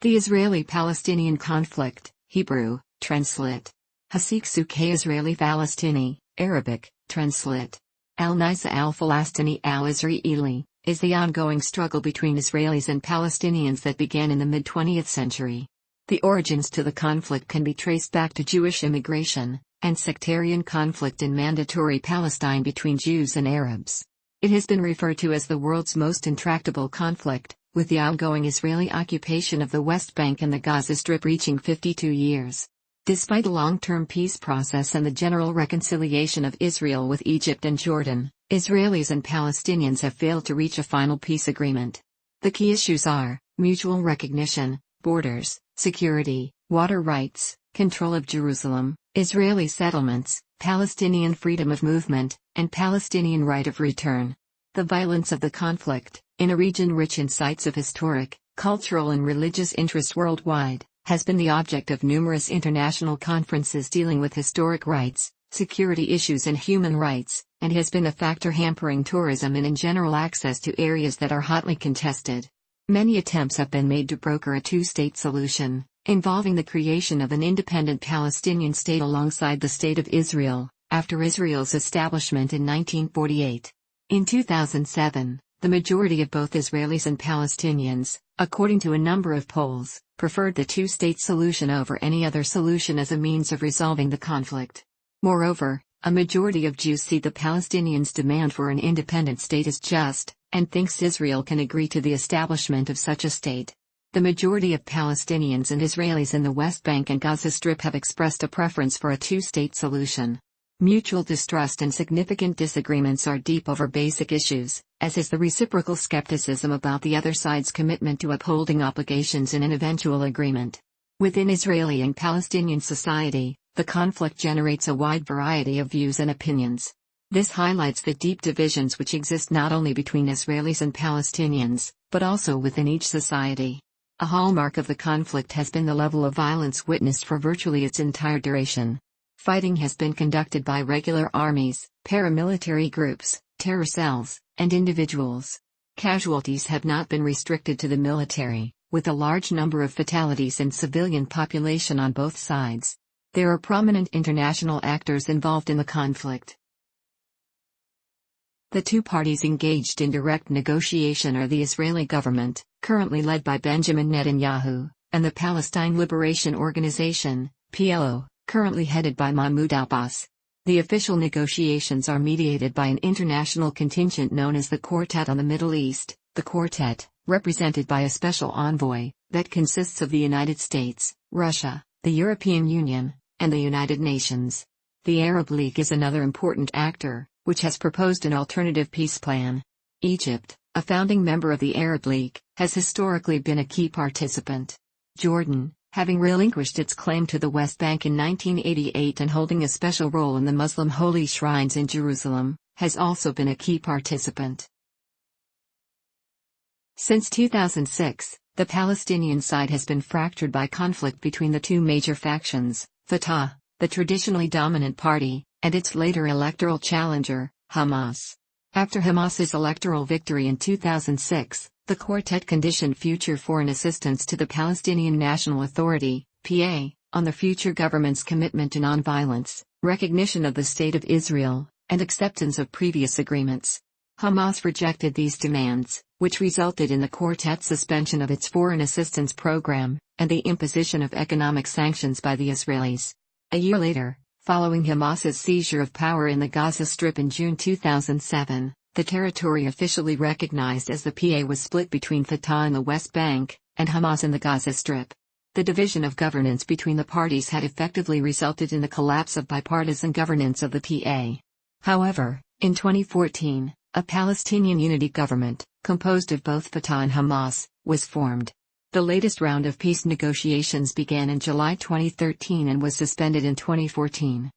The Israeli-Palestinian conflict, Hebrew, translate. Hasiksuke Israeli-Falastini, Arabic, translate. Al-Nisa al-Falastini al-Israeli, is the ongoing struggle between Israelis and Palestinians that began in the mid-20th century. The origins to the conflict can be traced back to Jewish immigration, and sectarian conflict in Mandatory Palestine between Jews and Arabs. It has been referred to as the world's most intractable conflict, with the ongoing Israeli occupation of the West Bank and the Gaza Strip reaching 52 years. Despite a long-term peace process and the general reconciliation of Israel with Egypt and Jordan, Israelis and Palestinians have failed to reach a final peace agreement. The key issues are mutual recognition, borders, security, water rights, control of Jerusalem, Israeli settlements, Palestinian freedom of movement, and Palestinian right of return. The violence of the conflict, in a region rich in sites of historic, cultural and religious interest worldwide, has been the object of numerous international conferences dealing with historic rights, security issues and human rights, and has been a factor hampering tourism and in general access to areas that are hotly contested. Many attempts have been made to broker a two-state solution, involving the creation of an independent Palestinian state alongside the State of Israel, after Israel's establishment in 1948. In 2007, the majority of both Israelis and Palestinians, according to a number of polls, preferred the two-state solution over any other solution as a means of resolving the conflict. Moreover, a majority of Jews see the Palestinians' demand for an independent state as just, and thinks Israel can agree to the establishment of such a state. The majority of Palestinians and Israelis in the West Bank and Gaza Strip have expressed a preference for a two-state solution. Mutual distrust and significant disagreements are deep over basic issues, as is the reciprocal skepticism about the other side's commitment to upholding obligations in an eventual agreement. Within Israeli and Palestinian society, the conflict generates a wide variety of views and opinions. This highlights the deep divisions which exist not only between Israelis and Palestinians, but also within each society. A hallmark of the conflict has been the level of violence witnessed for virtually its entire duration. Fighting has been conducted by regular armies, paramilitary groups, terror cells, and individuals. Casualties have not been restricted to the military, with a large number of fatalities in civilian population on both sides. There are prominent international actors involved in the conflict. The two parties engaged in direct negotiation are the Israeli government, currently led by Benjamin Netanyahu, and the Palestine Liberation Organization, PLO, currently headed by Mahmoud Abbas. The official negotiations are mediated by an international contingent known as the Quartet on the Middle East, the Quartet, represented by a special envoy, that consists of the United States, Russia, the European Union, and the United Nations. The Arab League is another important actor, which has proposed an alternative peace plan. Egypt, a founding member of the Arab League, has historically been a key participant. Jordan, having relinquished its claim to the West Bank in 1988 and holding a special role in the Muslim holy shrines in Jerusalem, has also been a key participant. Since 2006, the Palestinian side has been fractured by conflict between the two major factions, Fatah, the traditionally dominant party, and its later electoral challenger, Hamas. After Hamas's electoral victory in 2006, the Quartet conditioned future foreign assistance to the Palestinian National Authority, PA, on the future government's commitment to nonviolence, recognition of the State of Israel, and acceptance of previous agreements. Hamas rejected these demands, which resulted in the Quartet's suspension of its foreign assistance program, and the imposition of economic sanctions by the Israelis. A year later, following Hamas's seizure of power in the Gaza Strip in June 2007, the territory officially recognized as the PA was split between Fatah in the West Bank, and Hamas in the Gaza Strip. The division of governance between the parties had effectively resulted in the collapse of bipartisan governance of the PA. However, in 2014, a Palestinian unity government, composed of both Fatah and Hamas, was formed. The latest round of peace negotiations began in July 2013 and was suspended in 2014.